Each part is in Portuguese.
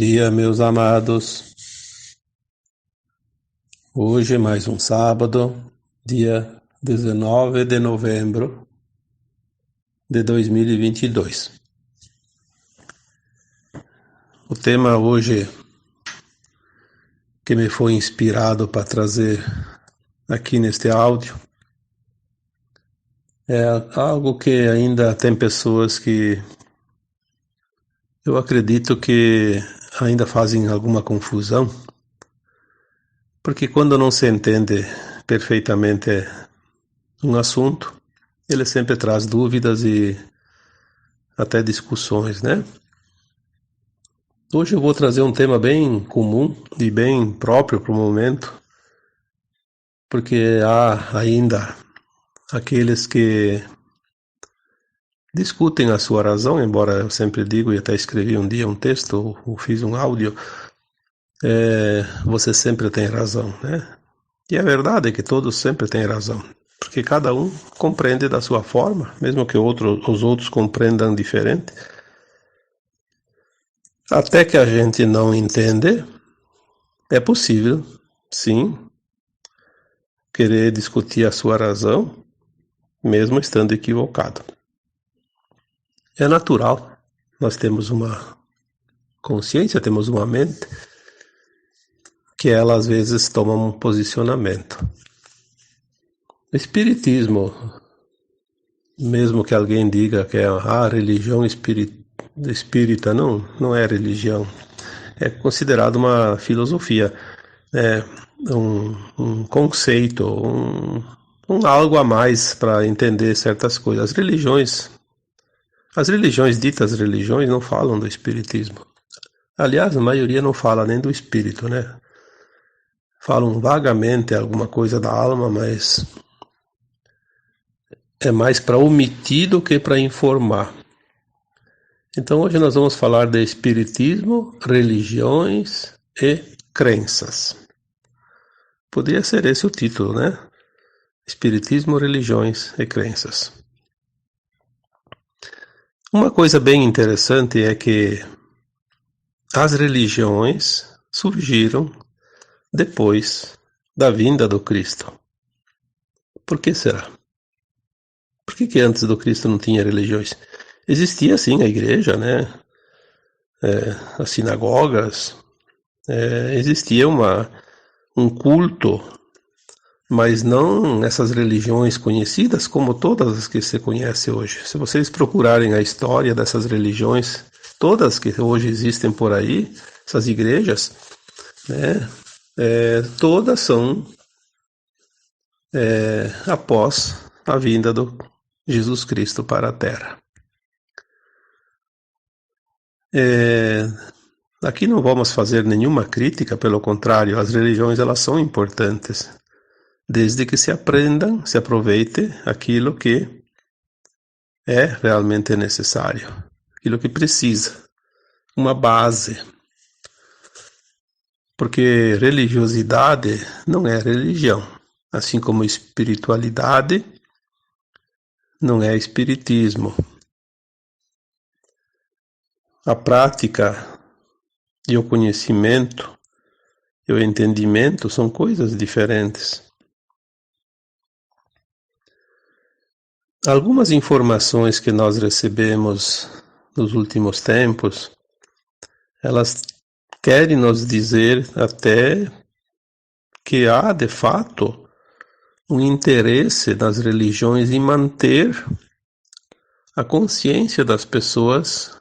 Dia, meus amados. Hoje é mais um sábado, dia 19 de novembro de 2022. O tema hoje que me foi inspirado para trazer aqui neste áudio é algo que ainda tem pessoas que eu acredito que ainda fazem alguma confusão, porque quando não se entende perfeitamente um assunto, ele sempre traz dúvidas e até discussões, né? Hoje eu vou trazer um tema bem comum e bem próprio para o momento, porque há ainda aqueles que discutem a sua razão, embora eu sempre digo, e até escrevi um dia um texto, ou fiz um áudio, você sempre tem razão, né? E a verdade é que todos sempre têm razão, porque cada um compreende da sua forma, mesmo que os outros compreendam diferente. Até que a gente não entende, é possível, sim, querer discutir a sua razão, mesmo estando equivocado. É natural, nós temos uma consciência, temos uma mente, que ela às vezes toma um posicionamento. O espiritismo, mesmo que alguém diga que é a religião espírita, não é religião, é considerado uma filosofia, é um conceito, um algo a mais para entender certas coisas. As religiões ditas religiões não falam do espiritismo. Aliás, a maioria não fala nem do espírito, né? Falam vagamente alguma coisa da alma, mas é mais para omitir do que para informar. Então hoje nós vamos falar de espiritismo, religiões e crenças. Poderia ser esse o título, né? Espiritismo, religiões e crenças. Uma coisa bem interessante é que as religiões surgiram depois da vinda do Cristo. Por que será? Por que antes do Cristo não tinha religiões? Existia sim a igreja, né? As sinagogas, existia um culto, mas não essas religiões conhecidas como todas as que se conhece hoje. Se vocês procurarem a história dessas religiões, todas que hoje existem por aí, essas igrejas, né? Todas são após a vinda do Jesus Cristo para a Terra. Aqui não vamos fazer nenhuma crítica, pelo contrário, as religiões elas são importantes, desde que se aprendam, se aproveite aquilo que é realmente necessário, aquilo que precisa, uma base. Porque religiosidade não é religião, assim como espiritualidade não é espiritismo. A prática e o conhecimento e o entendimento são coisas diferentes. Algumas informações que nós recebemos nos últimos tempos, elas querem nos dizer até que há, de fato, um interesse das religiões em manter a consciência das pessoas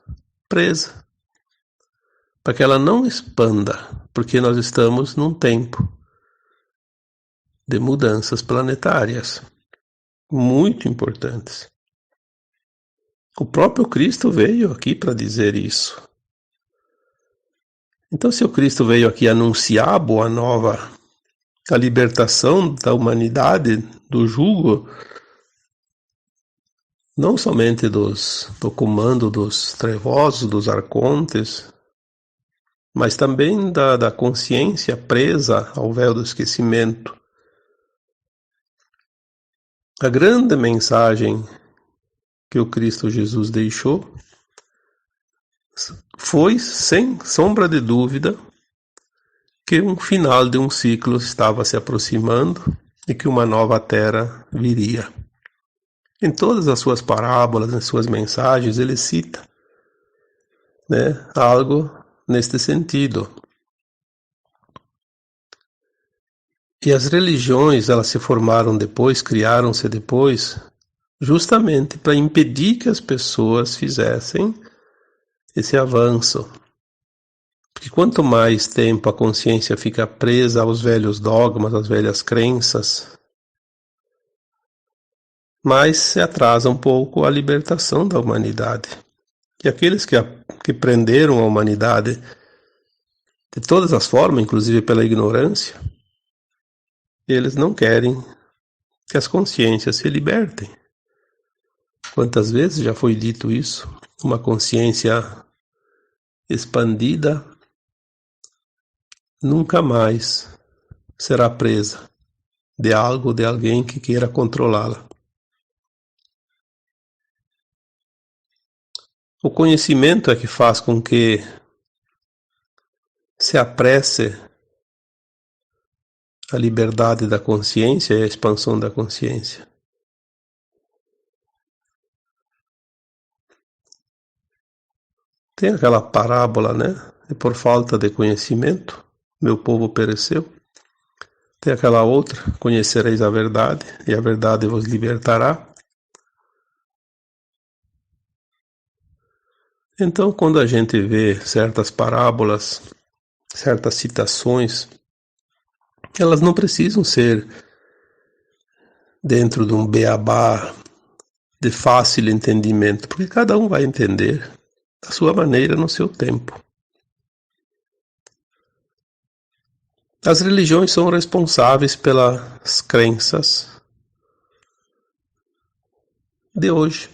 presa, para que ela não expanda, porque nós estamos num tempo de mudanças planetárias muito importantes. O próprio Cristo veio aqui para dizer isso. Então, se o Cristo veio aqui anunciar a boa nova, a libertação da humanidade do jugo, não somente do comando dos trevosos, dos arcontes, mas também da consciência presa ao véu do esquecimento. A grande mensagem que o Cristo Jesus deixou foi, sem sombra de dúvida, que um final de um ciclo estava se aproximando e que uma nova terra viria. Em todas as suas parábolas, em suas mensagens, ele cita, né, algo neste sentido. E as religiões, elas se formaram depois, criaram-se depois, justamente para impedir que as pessoas fizessem esse avanço. Porque quanto mais tempo a consciência fica presa aos velhos dogmas, às velhas crenças, mais se atrasa um pouco a libertação da humanidade. E aqueles que prenderam a humanidade de todas as formas, inclusive pela ignorância, eles não querem que as consciências se libertem. Quantas vezes já foi dito isso? Uma consciência expandida nunca mais será presa de algo, de alguém que queira controlá-la. O conhecimento é que faz com que se apresse a liberdade da consciência e a expansão da consciência. Tem aquela parábola, né? E por falta de conhecimento, meu povo pereceu. Tem aquela outra, conhecereis a verdade, e a verdade vos libertará. Então, quando a gente vê certas parábolas, certas citações, elas não precisam ser dentro de um beabá de fácil entendimento, porque cada um vai entender da sua maneira, no seu tempo. As religiões são responsáveis pelas crenças de hoje.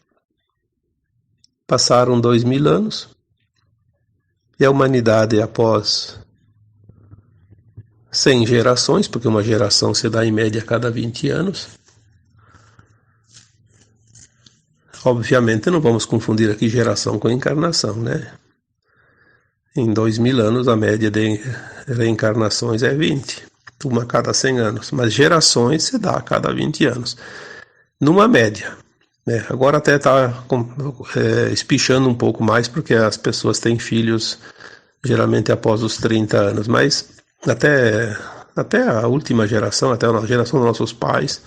Passaram 2000 anos e a humanidade, após 100 gerações, porque uma geração se dá em média a cada 20 anos. Obviamente não vamos confundir aqui geração com encarnação, né? Em 2000 anos a média de reencarnações é 20, uma a cada 100 anos, mas gerações se dá a cada 20 anos, numa média. Né? Agora até está espichando um pouco mais, porque as pessoas têm filhos geralmente após os 30 anos, mas até a última geração, até a geração dos nossos pais,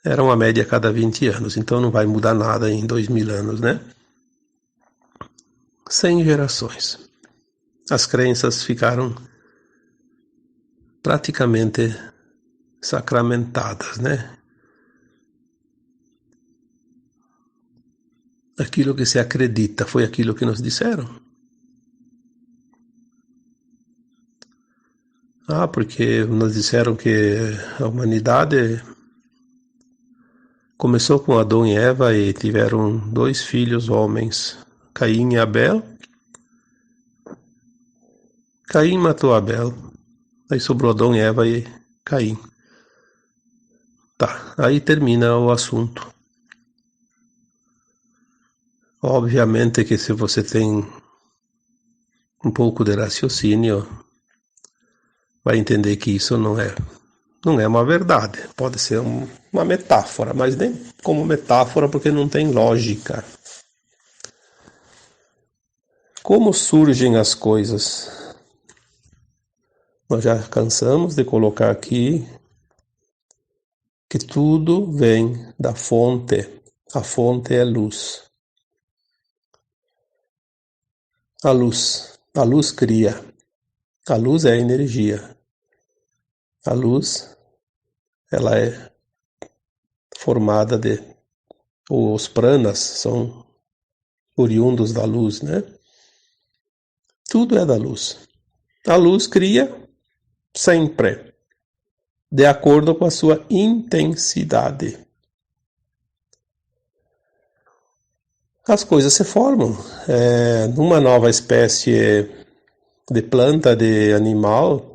era uma média a cada 20 anos, então não vai mudar nada em 2000 anos, né? 100 gerações. As crenças ficaram praticamente sacramentadas, né? Aquilo que se acredita foi aquilo que nos disseram. Porque nos disseram que a humanidade começou com Adão e Eva e tiveram 2 filhos homens, Caim e Abel. Caim matou Abel, aí sobrou Adão e Eva e Caim. Tá, aí termina o assunto. Obviamente que se você tem um pouco de raciocínio, vai entender que isso não é uma verdade. Pode ser uma metáfora, mas nem como metáfora porque não tem lógica. Como surgem as coisas? Nós já cansamos de colocar aqui que tudo vem da fonte. A fonte é luz. A luz cria. A luz é energia. A luz, ela é formada os pranas são oriundos da luz, né? Tudo é da luz. A luz cria sempre, de acordo com a sua intensidade. As coisas se formam. Numa nova espécie de planta, de animal,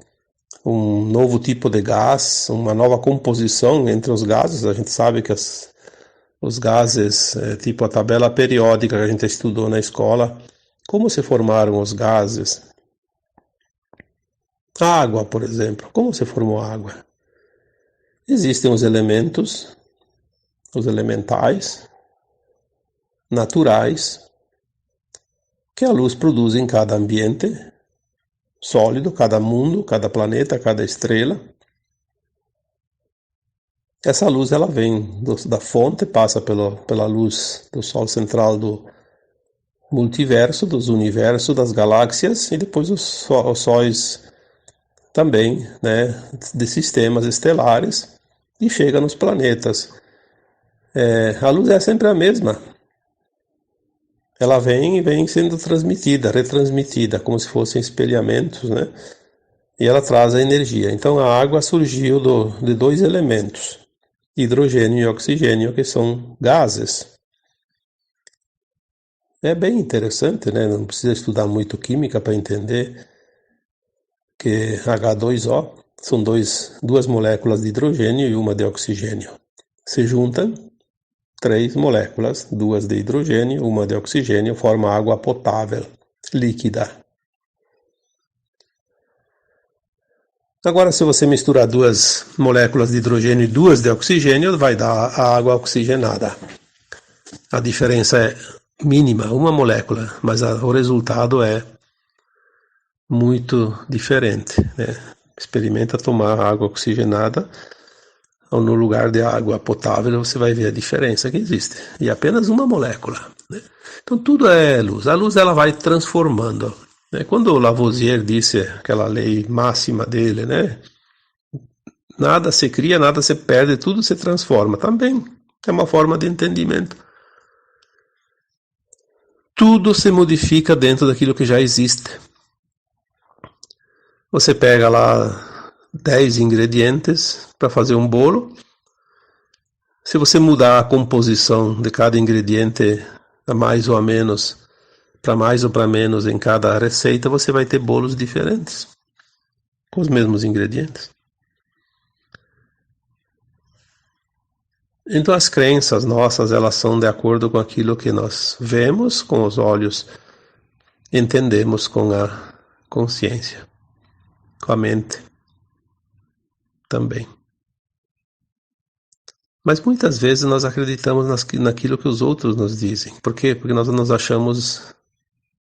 um novo tipo de gás, uma nova composição entre os gases. A gente sabe que os gases, tipo a tabela periódica que a gente estudou na escola, Como se formaram os gases? A água, por exemplo. Como se formou a água? Existem os elementos, os elementais, naturais, que a luz produz em cada ambiente sólido, cada mundo, cada planeta, cada estrela. Essa luz ela vem da fonte, passa pela luz do Sol central do multiverso, dos universos, das galáxias, e depois os sóis também, né, de sistemas estelares, e chega nos planetas. A luz é sempre a mesma. Ela vem sendo transmitida, retransmitida, como se fossem espelhamentos, né? E ela traz a energia. Então a água surgiu de dois elementos, hidrogênio e oxigênio, que são gases. É bem interessante, né? Não precisa estudar muito química para entender que H2O são duas moléculas de hidrogênio e uma de oxigênio. Se juntam, 3 moléculas, 2 de hidrogênio, uma de oxigênio, formam água potável, líquida. Agora, se você misturar 2 moléculas de hidrogênio e 2 de oxigênio, vai dar a água oxigenada. A diferença é mínima, uma molécula, mas o resultado é muito diferente, né? Experimenta tomar água oxigenada ou no lugar de água potável, você vai ver a diferença que existe. E apenas uma molécula, né? Então tudo é luz. A luz ela vai transformando, né? Quando Lavoisier disse aquela lei máxima dele, né? Nada se cria, nada se perde, tudo se transforma. Também é uma forma de entendimento. Tudo se modifica dentro daquilo que já existe. Você pega lá 10 ingredientes para fazer um bolo. Se você mudar a composição de cada ingrediente a mais ou a menos, para mais ou para menos em cada receita, você vai ter bolos diferentes, com os mesmos ingredientes. Então as crenças nossas, elas são de acordo com aquilo que nós vemos com os olhos, entendemos com a consciência, com a mente também. Mas muitas vezes nós acreditamos naquilo que os outros nos dizem. Por quê? Porque nós nos achamos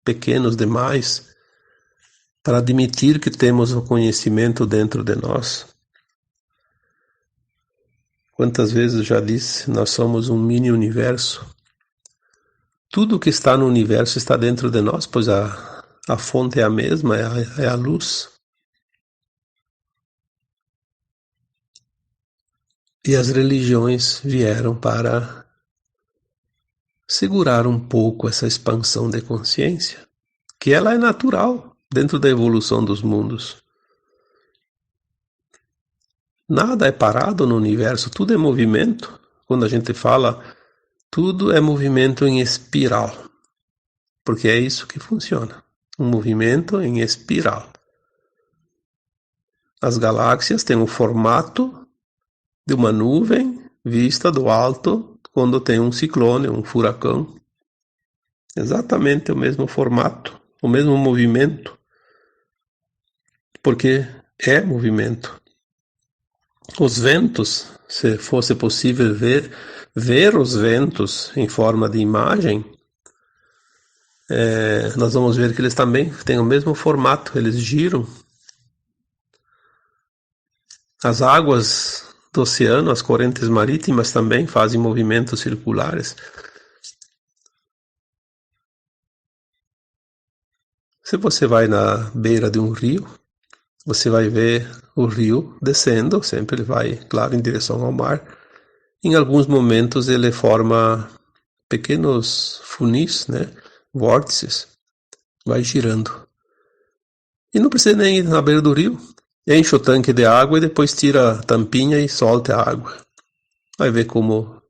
pequenos demais para admitir que temos o conhecimento dentro de nós. Quantas vezes eu já disse, nós somos um mini universo. Tudo que está no universo está dentro de nós, pois a fonte é a mesma, é a luz. E as religiões vieram para segurar um pouco essa expansão de consciência, que ela é natural dentro da evolução dos mundos. Nada é parado no universo, tudo é movimento. Quando a gente fala, tudo é movimento em espiral, porque é isso que funciona, um movimento em espiral. As galáxias têm o formato de uma nuvem vista do alto quando tem um ciclone, um furacão. Exatamente o mesmo formato, o mesmo movimento, porque é movimento. Os ventos, se fosse possível ver os ventos em forma de imagem, nós vamos ver que eles também têm o mesmo formato, eles giram. As águas do oceano, as correntes marítimas também fazem movimentos circulares. Se você vai na beira de um rio, você vai ver o rio descendo, sempre ele vai, claro, em direção ao mar. Em alguns momentos ele forma pequenos funis, né? Vórtices, vai girando. E não precisa nem ir na beira do rio, enche o tanque de água e depois tira a tampinha e solta a água. Vai ver como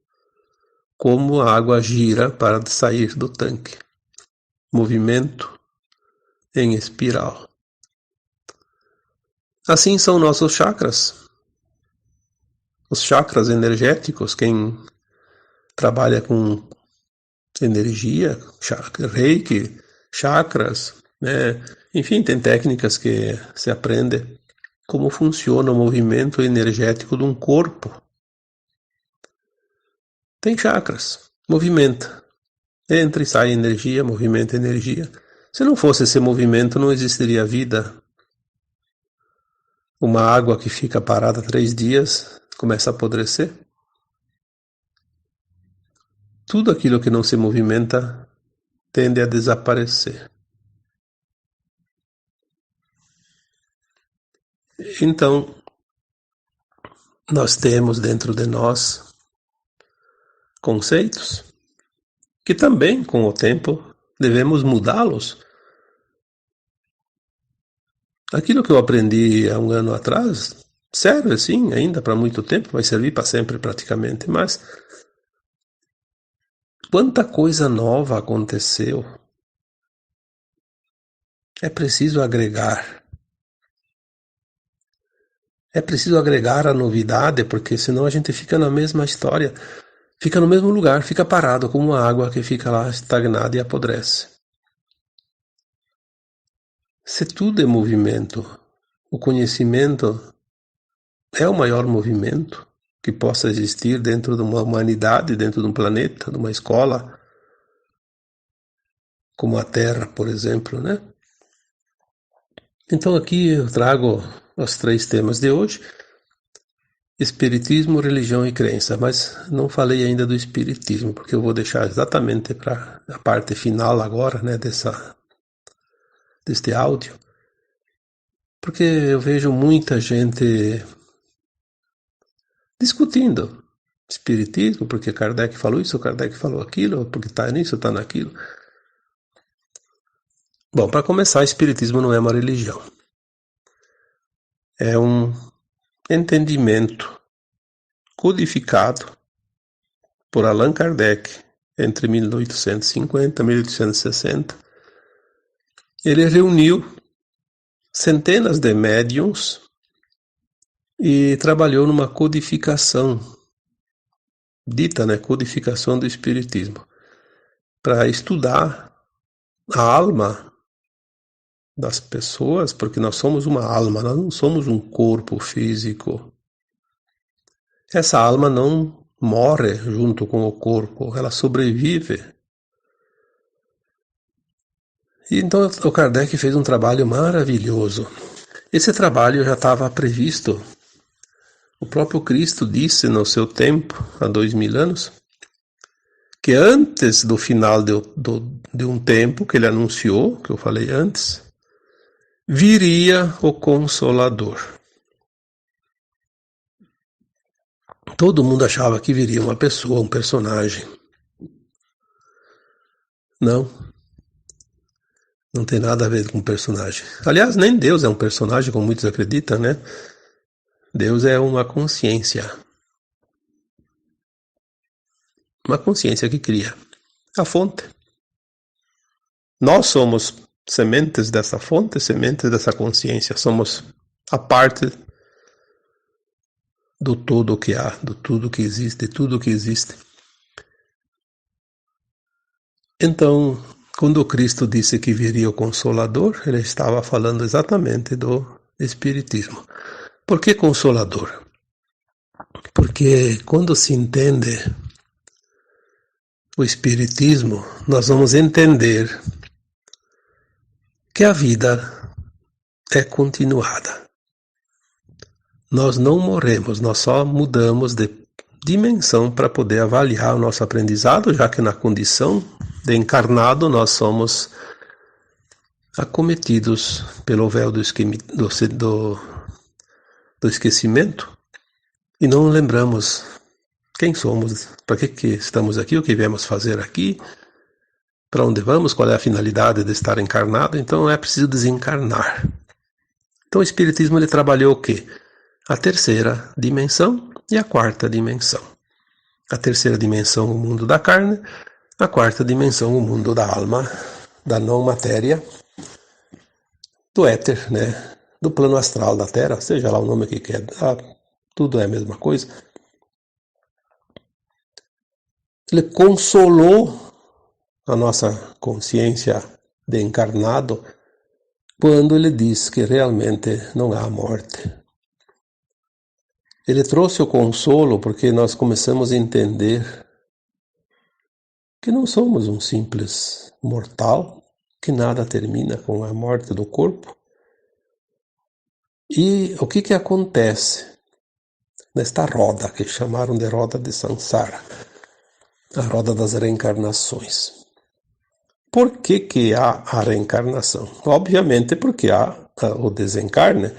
a água gira para sair do tanque. Movimento em espiral. Assim são nossos chakras. Os chakras energéticos, quem trabalha com energia, chakra, Reiki, chakras, né? Enfim, tem técnicas que se aprende como funciona o movimento energético de um corpo. Tem chakras, movimenta. Entra e sai energia, movimenta energia. Se não fosse esse movimento, não existiria vida. Uma água que fica parada 3 dias começa a apodrecer. Tudo aquilo que não se movimenta tende a desaparecer. Então, nós temos dentro de nós conceitos que também, com o tempo, devemos mudá-los. Aquilo que eu aprendi há um ano atrás serve, sim, ainda para muito tempo, vai servir para sempre praticamente, mas quanta coisa nova aconteceu. É preciso agregar. É preciso agregar a novidade, porque senão a gente fica na mesma história, fica no mesmo lugar, fica parado como uma água que fica lá estagnada e apodrece. Se tudo é movimento, o conhecimento é o maior movimento que possa existir dentro de uma humanidade, dentro de um planeta, de uma escola, como a Terra, por exemplo, né? Então aqui eu trago os 3 temas de hoje: Espiritismo, religião e crença, mas não falei ainda do Espiritismo, porque eu vou deixar exatamente para a parte final agora, né, deste áudio, porque eu vejo muita gente discutindo Espiritismo, porque Kardec falou isso, Kardec falou aquilo, porque está nisso, está naquilo. Bom, para começar, Espiritismo não é uma religião. É um entendimento codificado por Allan Kardec entre 1850 e 1860. Ele reuniu centenas de médiums e trabalhou numa codificação, dita, né, codificação do Espiritismo, para estudar a alma das pessoas, porque nós somos uma alma, nós não somos um corpo físico. Essa alma não morre junto com o corpo, ela sobrevive. E então o Kardec fez um trabalho maravilhoso. Esse trabalho já estava previsto. O próprio Cristo disse no seu tempo, há 2000 anos, que antes do final de um tempo que ele anunciou, que eu falei antes, viria o Consolador. Todo mundo achava que viria uma pessoa, um personagem. Não tem nada a ver com personagem. Aliás, nem Deus é um personagem, como muitos acreditam, né? Deus é uma consciência. Uma consciência que cria a fonte. Nós somos sementes dessa fonte, sementes dessa consciência. Somos a parte do todo que há, do tudo que existe, de tudo que existe. Então, quando Cristo disse que viria o Consolador, ele estava falando exatamente do Espiritismo. Por que Consolador? Porque quando se entende o Espiritismo, nós vamos entender que a vida é continuada. Nós não morremos, nós só mudamos de dimensão para poder avaliar o nosso aprendizado, já que na condição de encarnado nós somos acometidos pelo véu do esquecimento e não lembramos quem somos, para que estamos aqui, o que viemos fazer aqui, para onde vamos, qual é a finalidade de estar encarnado. Então é preciso desencarnar. Então o Espiritismo ele trabalhou o quê? A terceira dimensão e a quarta dimensão. A terceira dimensão, o mundo da carne, a quarta dimensão, o mundo da alma, da não matéria, do éter, né? Do plano astral da Terra, seja lá o nome que quer, tudo é a mesma coisa. Ele consolou a nossa consciência de encarnado quando ele diz que realmente não há morte. Ele trouxe o consolo porque nós começamos a entender que não somos um simples mortal, que nada termina com a morte do corpo. E o que acontece nesta roda, que chamaram de roda de Sansara, a roda das reencarnações? Por que há a reencarnação? Obviamente porque há o desencarne.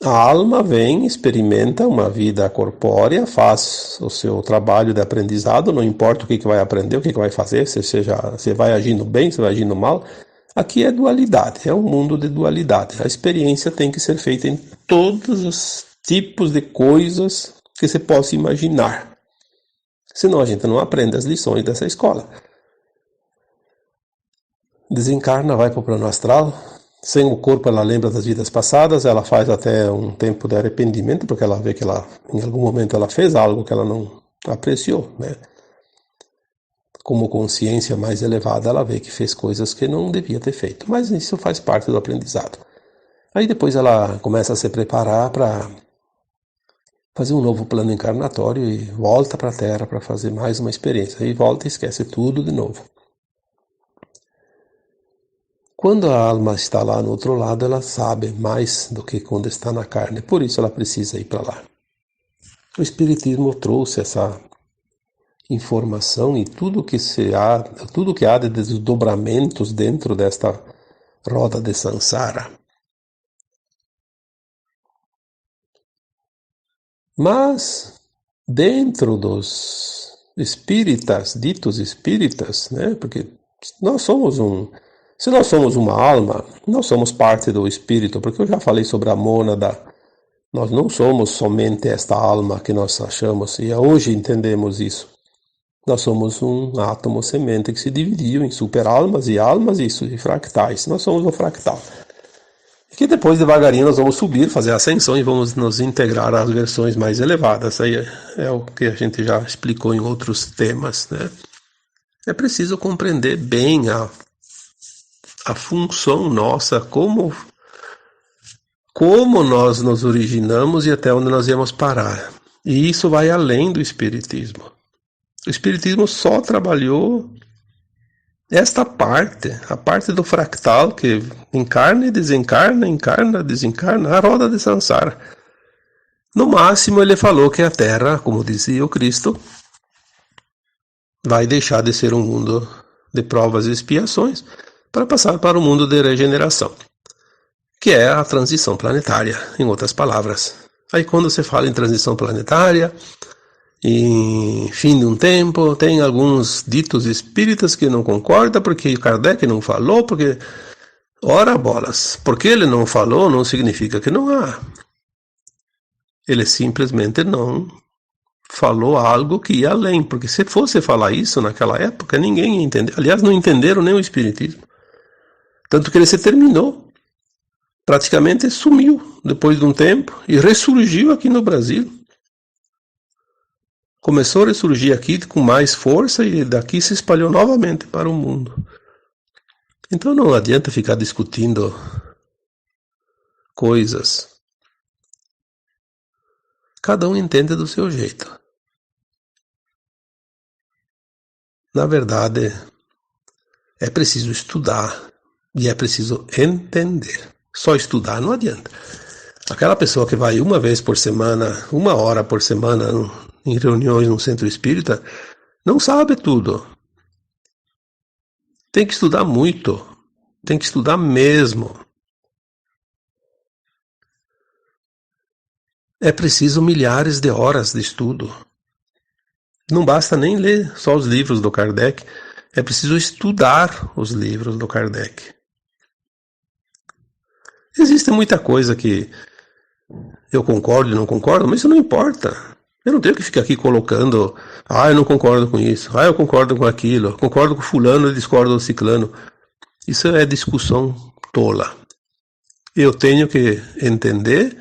A alma vem, experimenta uma vida corpórea, faz o seu trabalho de aprendizado, não importa o que vai aprender, o que vai fazer, se vai agindo bem, se vai agindo mal. Aqui é dualidade, é um mundo de dualidade. A experiência tem que ser feita em todos os tipos de coisas que se possa imaginar. Senão a gente não aprende as lições dessa escola. Desencarna, vai para o plano astral. Sem o corpo ela lembra das vidas passadas, ela faz até um tempo de arrependimento, porque ela vê que em algum momento ela fez algo que ela não apreciou, né? Como consciência mais elevada, ela vê que fez coisas que não devia ter feito, mas isso faz parte do aprendizado. Aí depois ela começa a se preparar para fazer um novo plano encarnatório e volta para a Terra para fazer mais uma experiência. Aí volta e esquece tudo de novo. Quando a alma está lá no outro lado, ela sabe mais do que quando está na carne. Por isso ela precisa ir para lá. O Espiritismo trouxe essa informação e tudo que há de desdobramentos dentro desta roda de Sansara. Mas dentro dos espíritas, ditos espíritas, né? Porque se nós somos uma alma, nós somos parte do espírito, porque eu já falei sobre a mônada. Nós não somos somente esta alma que nós achamos, e hoje entendemos isso. Nós somos um átomo semente que se dividiu em superalmas e almas e fractais. Nós somos um fractal. E que depois, devagarinho, nós vamos subir, fazer a ascensão e vamos nos integrar às versões mais elevadas. Aí é o que a gente já explicou em outros temas, né? É preciso compreender bem a função nossa, como nós nos originamos e até onde nós íamos parar. E isso vai além do Espiritismo. O Espiritismo só trabalhou esta parte, a parte do fractal que encarna e desencarna, encarna, desencarna, a roda de Sansara. No máximo ele falou que a Terra, como dizia o Cristo, vai deixar de ser um mundo de provas e expiações para passar para o mundo de regeneração, que é a transição planetária, em outras palavras. Aí quando você fala em transição planetária, em fim de um tempo, tem alguns ditos espíritas que não concordam, porque Kardec não falou, porque... Ora bolas, porque ele não falou não significa que não há. Ele simplesmente não falou algo que ia além, porque se fosse falar isso naquela época, ninguém ia entender. Aliás, não entenderam nem o Espiritismo. Tanto que ele se terminou. Praticamente sumiu depois de um tempo e ressurgiu aqui no Brasil. Começou a ressurgir aqui com mais força e daqui se espalhou novamente para o mundo. Então não adianta ficar discutindo coisas. Cada um entende do seu jeito. Na verdade, é preciso estudar e é preciso entender. Só estudar não adianta. Aquela pessoa que vai uma vez por semana, 1 hora por semana, em reuniões no centro espírita, não sabe tudo. Tem que estudar muito. Tem que estudar mesmo. É preciso milhares de horas de estudo. Não basta nem ler só os livros do Kardec. É preciso estudar os livros do Kardec. Existe muita coisa que eu concordo e não concordo, mas isso não importa. Eu não tenho que ficar aqui colocando, eu não concordo com isso, eu concordo com aquilo, concordo com fulano e discordo do ciclano. Isso é discussão tola. Eu tenho que entender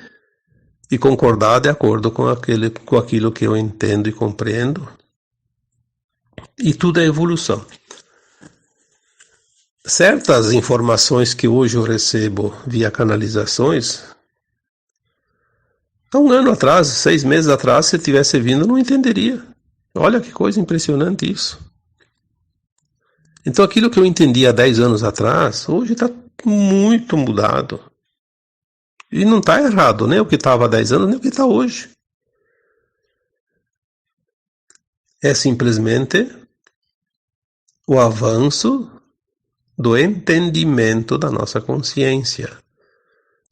e concordar de acordo com aquilo que eu entendo e compreendo. E tudo é evolução. certas informações que hoje eu recebo via canalizações, há um ano atrás, 6 meses atrás, se tivesse vindo, eu não entenderia. Olha que coisa impressionante isso. Então aquilo que eu entendi há 10 anos atrás, hoje está muito mudado. E não está errado, nem o que estava há 10 anos, nem o que está hoje. É simplesmente o avanço do entendimento da nossa consciência.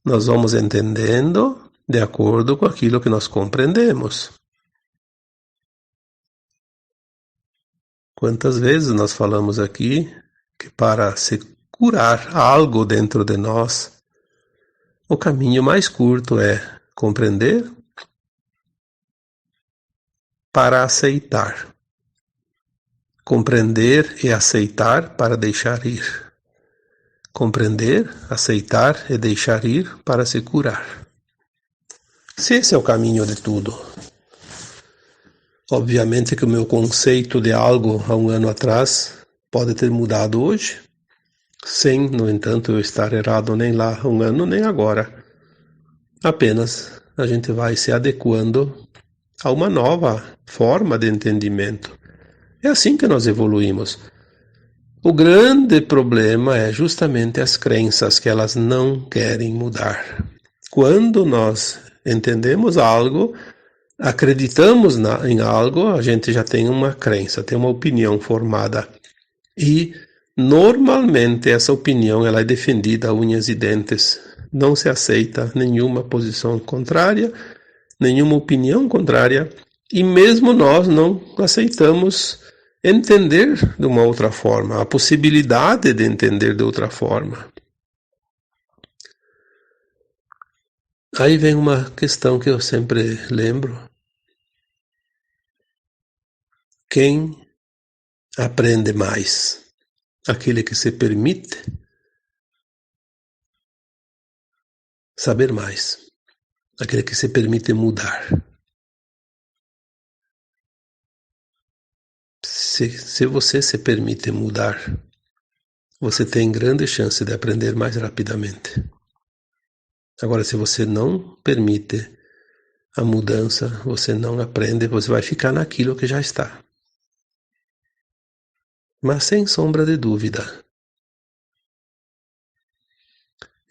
Nós vamos entendendo de acordo com aquilo que nós compreendemos. Quantas vezes nós falamos aqui que para se curar algo dentro de nós, o caminho mais curto é compreender para aceitar. Compreender e aceitar para deixar ir. Compreender, aceitar e deixar ir para se curar. Se esse é o caminho de tudo, obviamente que o meu conceito de algo há um ano atrás pode ter mudado hoje, sem, no entanto, eu estar errado nem lá há um ano, nem agora. Apenas a gente vai se adequando a uma nova forma de entendimento. É assim que nós evoluímos. O grande problema é justamente as crenças que elas não querem mudar. Quando nós entendemos algo, acreditamos em algo, a gente já tem uma crença, tem uma opinião formada. E normalmente essa opinião ela é defendida a unhas e dentes. Não se aceita nenhuma posição contrária, nenhuma opinião contrária, e mesmo nós não aceitamos entender de uma outra forma, a possibilidade de entender de outra forma. Aí vem uma questão que eu sempre lembro. Quem aprende mais? Aquele que se permite saber mais. Aquele que se permite mudar. Se você se permite mudar, você tem grande chance de aprender mais rapidamente. Agora, se você não permite a mudança, você não aprende, você vai ficar naquilo que já está. Mas sem sombra de dúvida,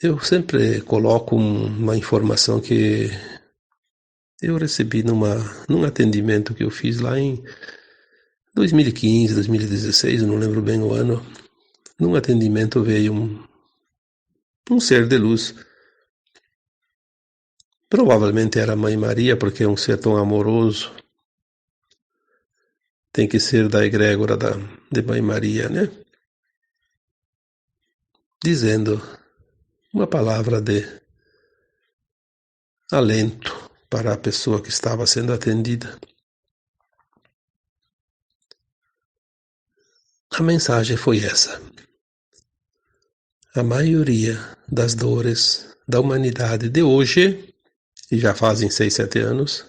eu sempre coloco uma informação que eu recebi num atendimento que eu fiz lá em 2015, 2016, eu não lembro bem o ano. Num atendimento veio um ser de luz. Provavelmente era a Mãe Maria, porque é um ser tão amoroso. Tem que ser da egrégora de Mãe Maria, né? Dizendo uma palavra de alento para a pessoa que estava sendo atendida. A mensagem foi essa. A maioria das dores da humanidade de hoje, e já fazem 6, 7 anos,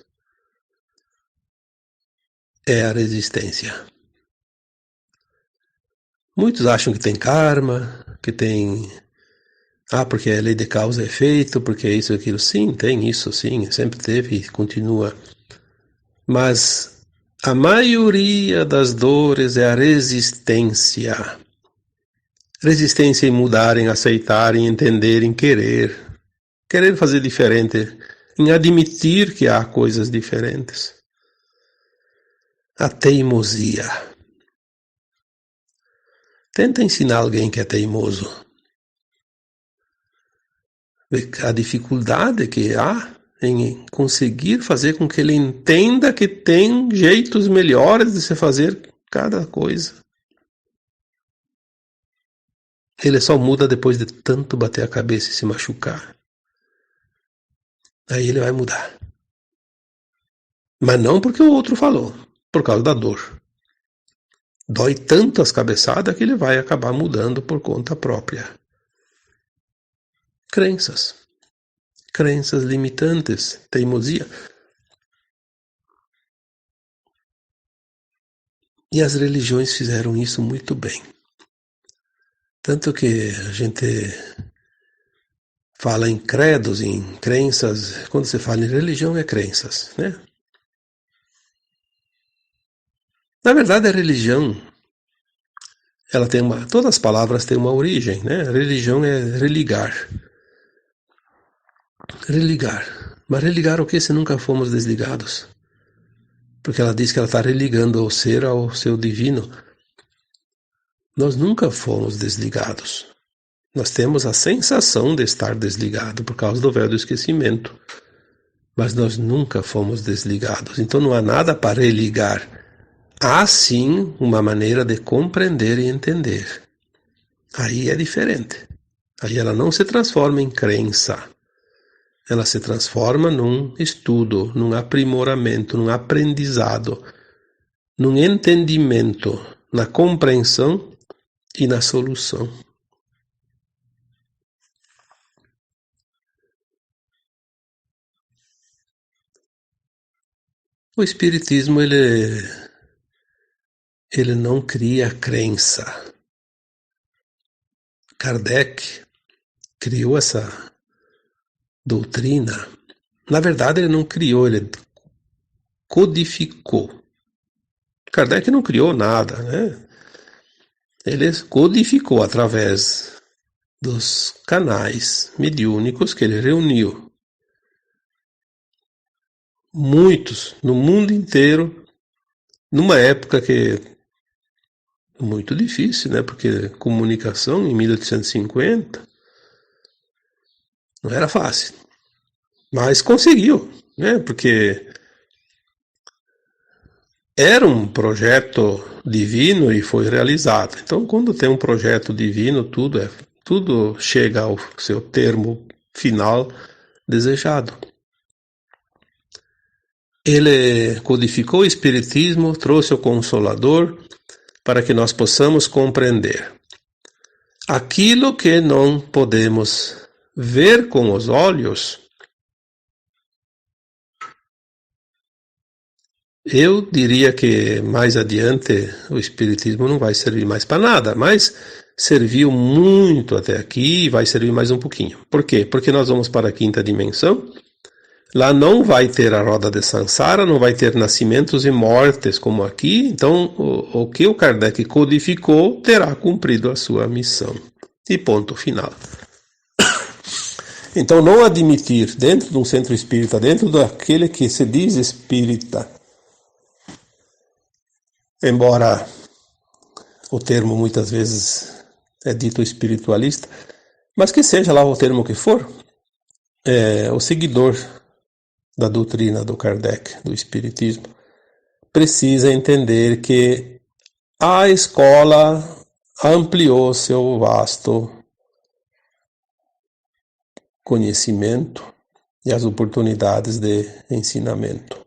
é a resistência. Muitos acham que tem karma, que tem... porque é lei de causa e efeito, porque é isso e aquilo. Sim, tem isso, sim, sempre teve e continua. Mas a maioria das dores é a resistência. Resistência em mudar, em aceitar, em entender, em querer. Querer fazer diferente, em admitir que há coisas diferentes. A teimosia. Tenta ensinar alguém que é teimoso. A dificuldade que há em conseguir fazer com que ele entenda que tem jeitos melhores de se fazer cada coisa. Ele só muda depois de tanto bater a cabeça e se machucar. Aí ele vai mudar. Mas não porque o outro falou, por causa da dor. Dói tanto as cabeçadas que ele vai acabar mudando por conta própria. Crenças. Crenças limitantes, teimosia. E as religiões fizeram isso muito bem. Tanto que a gente fala em credos, em crenças. Quando você fala em religião, é crenças, né? Na verdade, a religião, ela tem todas as palavras têm uma origem, né? A religião é religar. Religar. Mas religar o que se nunca fomos desligados? Porque ela diz que ela está religando o ser ao seu divino. Nós nunca fomos desligados. Nós temos a sensação de estar desligado por causa do véu do esquecimento. Mas nós nunca fomos desligados. Então não há nada para religar. Há sim uma maneira de compreender e entender. Aí é diferente. Aí ela não se transforma em crença. Ela se transforma num estudo, num aprimoramento, num aprendizado, num entendimento, na compreensão e na solução. O Espiritismo, ele não cria crença. Kardec criou essa doutrina. Na verdade, ele não criou, ele codificou. Kardec não criou nada, né? Ele codificou através dos canais mediúnicos que ele reuniu. Muitos, no mundo inteiro, numa época que é muito difícil, né? Porque comunicação em 1850 não era fácil. Mas conseguiu, né? Porque era um projeto divino e foi realizado. Então, quando tem um projeto divino, tudo chega ao seu termo final desejado. Ele codificou o Espiritismo, trouxe o Consolador para que nós possamos compreender aquilo que não podemos ver com os olhos. Eu diria que mais adiante o Espiritismo não vai servir mais para nada, mas serviu muito até aqui e vai servir mais um pouquinho. Por quê? Porque nós vamos para a quinta dimensão. Lá não vai ter a roda de Sansara, não vai ter nascimentos e mortes como aqui. Então, o que o Kardec codificou terá cumprido a sua missão. E ponto final. Então, não admitir dentro de um centro espírita, dentro daquele que se diz espírita, embora o termo muitas vezes é dito espiritualista, mas que seja lá o termo que for, o seguidor da doutrina do Kardec, do Espiritismo, precisa entender que a escola ampliou seu vasto conhecimento e as oportunidades de ensinamento.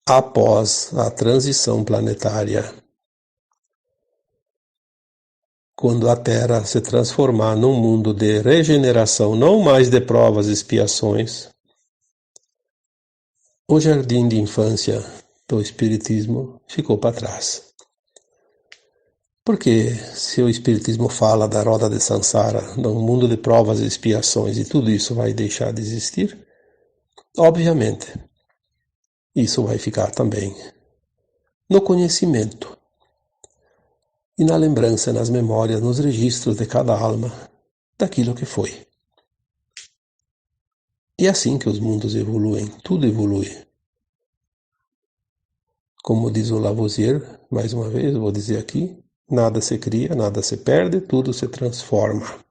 Após a transição planetária, quando a Terra se transformar num mundo de regeneração, não mais de provas e expiações, o jardim de infância do Espiritismo ficou para trás. Porque se o Espiritismo fala da roda de Sansara, num mundo de provas e expiações, e tudo isso vai deixar de existir, obviamente, isso vai ficar também no conhecimento e na lembrança, nas memórias, nos registros de cada alma daquilo que foi. E é assim que os mundos evoluem, tudo evolui. Como diz o Lavoisier, mais uma vez, eu vou dizer aqui, nada se cria, nada se perde, tudo se transforma.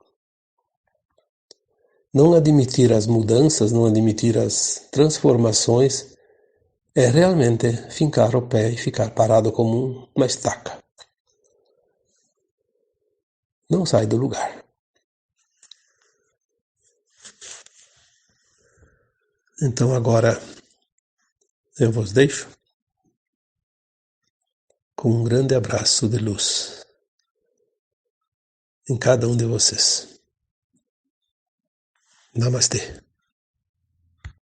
Não admitir as mudanças, não admitir as transformações, é realmente fincar o pé e ficar parado como uma estaca. Não sai do lugar. Então agora eu vos deixo com um grande abraço de luz em cada um de vocês. Namastê.